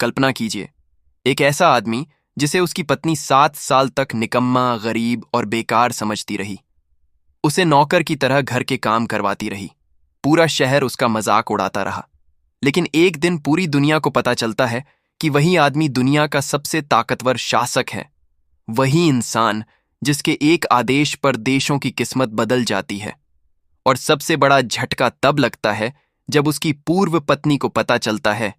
कल्पना कीजिए, एक ऐसा आदमी जिसे उसकी पत्नी 7 साल तक निकम्मा, गरीब और बेकार समझती रही। उसे नौकर की तरह घर के काम करवाती रही। पूरा शहर उसका मजाक उड़ाता रहा। लेकिन एक दिन पूरी दुनिया को पता चलता है कि वही आदमी दुनिया का सबसे ताकतवर शासक है। वही इंसान जिसके एक आदेश पर देशों की किस्मत बदल जाती है। और सबसे बड़ा झटका तब लगता है जब उसकी पूर्व पत्नी को पता चलता है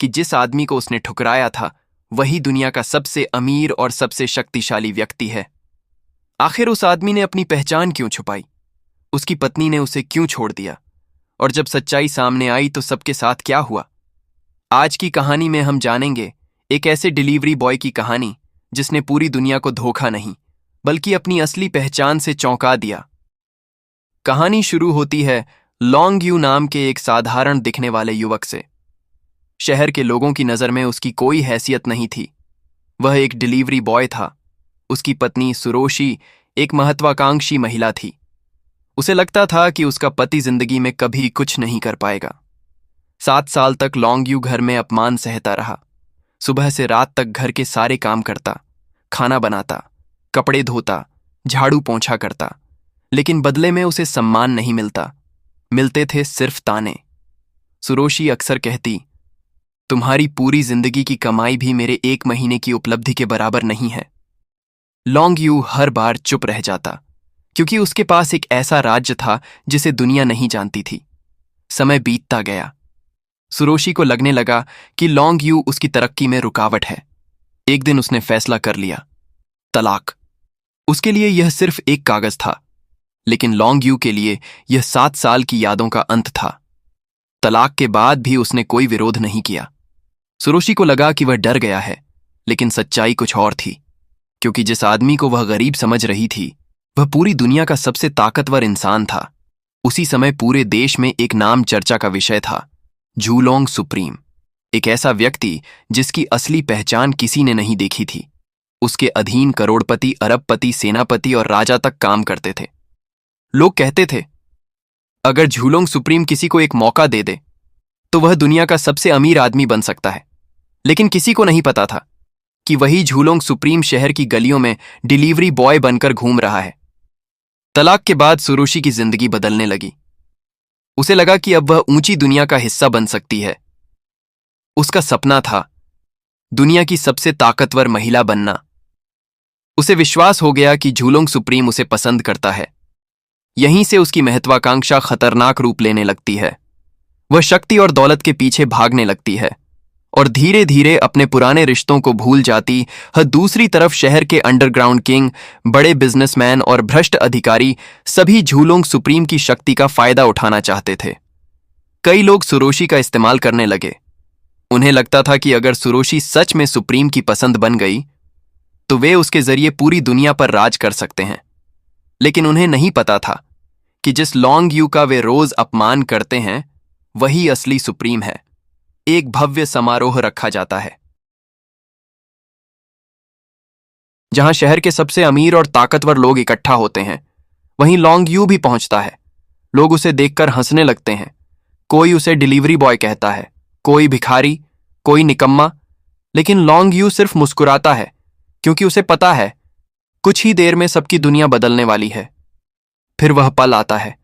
कि जिस आदमी को उसने ठुकराया था वही दुनिया का सबसे अमीर और सबसे शक्तिशाली व्यक्ति है। आखिर उस आदमी ने अपनी पहचान क्यों छुपाई? उसकी पत्नी ने उसे क्यों छोड़ दिया? और जब सच्चाई सामने आई तो सबके साथ क्या हुआ? आज की कहानी में हम जानेंगे एक ऐसे डिलीवरी बॉय की कहानी जिसने पूरी दुनिया को धोखा नहीं बल्कि अपनी असली पहचान से चौंका दिया। कहानी शुरू होती है लॉन्ग यू नाम के एक साधारण दिखने वाले युवक से। शहर के लोगों की नज़र में उसकी कोई हैसियत नहीं थी। वह एक डिलीवरी बॉय था। उसकी पत्नी सुरोशी एक महत्वाकांक्षी महिला थी। उसे लगता था कि उसका पति जिंदगी में कभी कुछ नहीं कर पाएगा। 7 साल तक लॉन्ग यू घर में अपमान सहता रहा। सुबह से रात तक घर के सारे काम करता, खाना बनाता, कपड़े धोता, झाड़ू पोंछा करता, लेकिन बदले में उसे सम्मान नहीं मिलता। मिलते थे सिर्फ ताने। सुरोशी अक्सर कहती, तुम्हारी पूरी जिंदगी की कमाई भी मेरे 1 महीने की उपलब्धि के बराबर नहीं है। लॉन्ग यू हर बार चुप रह जाता, क्योंकि उसके पास एक ऐसा राज्य था जिसे दुनिया नहीं जानती थी। समय बीतता गया। सुरोशी को लगने लगा कि लॉन्ग यू उसकी तरक्की में रुकावट है। एक दिन उसने फैसला कर लिया, तलाक। उसके लिए यह सिर्फ एक कागज था, लेकिन लॉन्ग यू के लिए यह 7 साल की यादों का अंत था। तलाक के बाद भी उसने कोई विरोध नहीं किया। सुरोशी को लगा कि वह डर गया है, लेकिन सच्चाई कुछ और थी। क्योंकि जिस आदमी को वह गरीब समझ रही थी वह पूरी दुनिया का सबसे ताकतवर इंसान था। उसी समय पूरे देश में एक नाम चर्चा का विषय था, झूलोंग सुप्रीम। एक ऐसा व्यक्ति जिसकी असली पहचान किसी ने नहीं देखी थी। उसके अधीन करोड़पति, अरबपति, सेनापति और राजा तक काम करते थे। लोग कहते थे, अगर झूलोंग सुप्रीम किसी को एक मौका दे दे तो वह दुनिया का सबसे अमीर आदमी बन सकता है। लेकिन किसी को नहीं पता था कि वही झूलोंग सुप्रीम शहर की गलियों में डिलीवरी बॉय बनकर घूम रहा है। तलाक के बाद सुरोशी की जिंदगी बदलने लगी। उसे लगा कि अब वह ऊंची दुनिया का हिस्सा बन सकती है। उसका सपना था दुनिया की सबसे ताकतवर महिला बनना। उसे विश्वास हो गया कि झूलोंग सुप्रीम उसे पसंद करता है। यहीं से उसकी महत्वाकांक्षा खतरनाक रूप लेने लगती है। वह शक्ति और दौलत के पीछे भागने लगती है और धीरे धीरे अपने पुराने रिश्तों को भूल जाती है। दूसरी तरफ शहर के अंडरग्राउंड किंग, बड़े बिजनेसमैन और भ्रष्ट अधिकारी सभी झूलोंग सुप्रीम की शक्ति का फायदा उठाना चाहते थे। कई लोग सुरोशी का इस्तेमाल करने लगे। उन्हें लगता था कि अगर सुरोशी सच में सुप्रीम की पसंद बन गई तो वे उसके जरिए पूरी दुनिया पर राज कर सकते हैं। लेकिन उन्हें नहीं पता था कि जिस लॉन्ग यू का वे रोज अपमान करते हैं वही असली सुप्रीम है। एक भव्य समारोह रखा जाता है जहां शहर के सबसे अमीर और ताकतवर लोग इकट्ठा होते हैं। वहीं लॉन्ग यू भी पहुंचता है। लोग उसे देखकर हंसने लगते हैं। कोई उसे डिलीवरी बॉय कहता है, कोई भिखारी, कोई निकम्मा। लेकिन लॉन्ग यू सिर्फ मुस्कुराता है, क्योंकि उसे पता है कुछ ही देर में सबकी दुनिया बदलने वाली है। फिर वह पल आता है।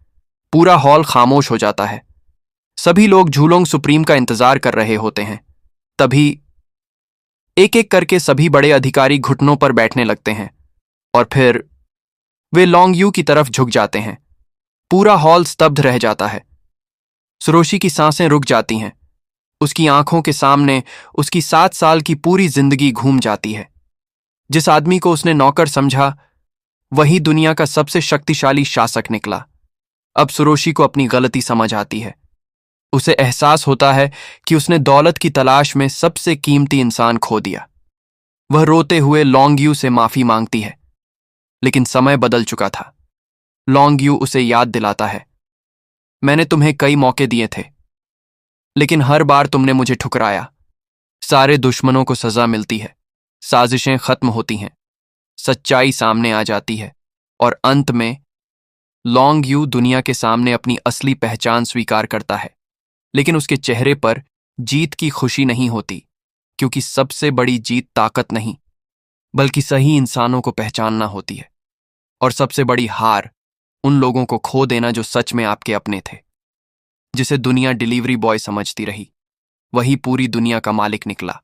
पूरा हॉल खामोश हो जाता है। सभी लोग झूलोंग सुप्रीम का इंतजार कर रहे होते हैं। तभी एक एक करके सभी बड़े अधिकारी घुटनों पर बैठने लगते हैं और फिर वे लॉन्ग यू की तरफ झुक जाते हैं। पूरा हॉल स्तब्ध रह जाता है। सुरोशी की सांसें रुक जाती हैं। उसकी आंखों के सामने उसकी 7 साल की पूरी जिंदगी घूम जाती है। जिस आदमी को उसने नौकर समझा वही दुनिया का सबसे शक्तिशाली शासक निकला। अब सुरोशी को अपनी गलती समझ आती है। उसे एहसास होता है कि उसने दौलत की तलाश में सबसे कीमती इंसान खो दिया। वह रोते हुए लॉन्ग यू से माफी मांगती है, लेकिन समय बदल चुका था। लॉन्ग यू उसे याद दिलाता है, मैंने तुम्हें कई मौके दिए थे, लेकिन हर बार तुमने मुझे ठुकराया। सारे दुश्मनों को सजा मिलती है, साजिशें खत्म होती हैं, सच्चाई सामने आ जाती है और अंत में लॉन्ग यू दुनिया के सामने अपनी असली पहचान स्वीकार करता है। लेकिन उसके चेहरे पर जीत की खुशी नहीं होती, क्योंकि सबसे बड़ी जीत ताकत नहीं, बल्कि सही इंसानों को पहचानना होती है। और सबसे बड़ी हार उन लोगों को खो देना जो सच में आपके अपने थे। जिसे दुनिया डिलीवरी बॉय समझती रही, वही पूरी दुनिया का मालिक निकला।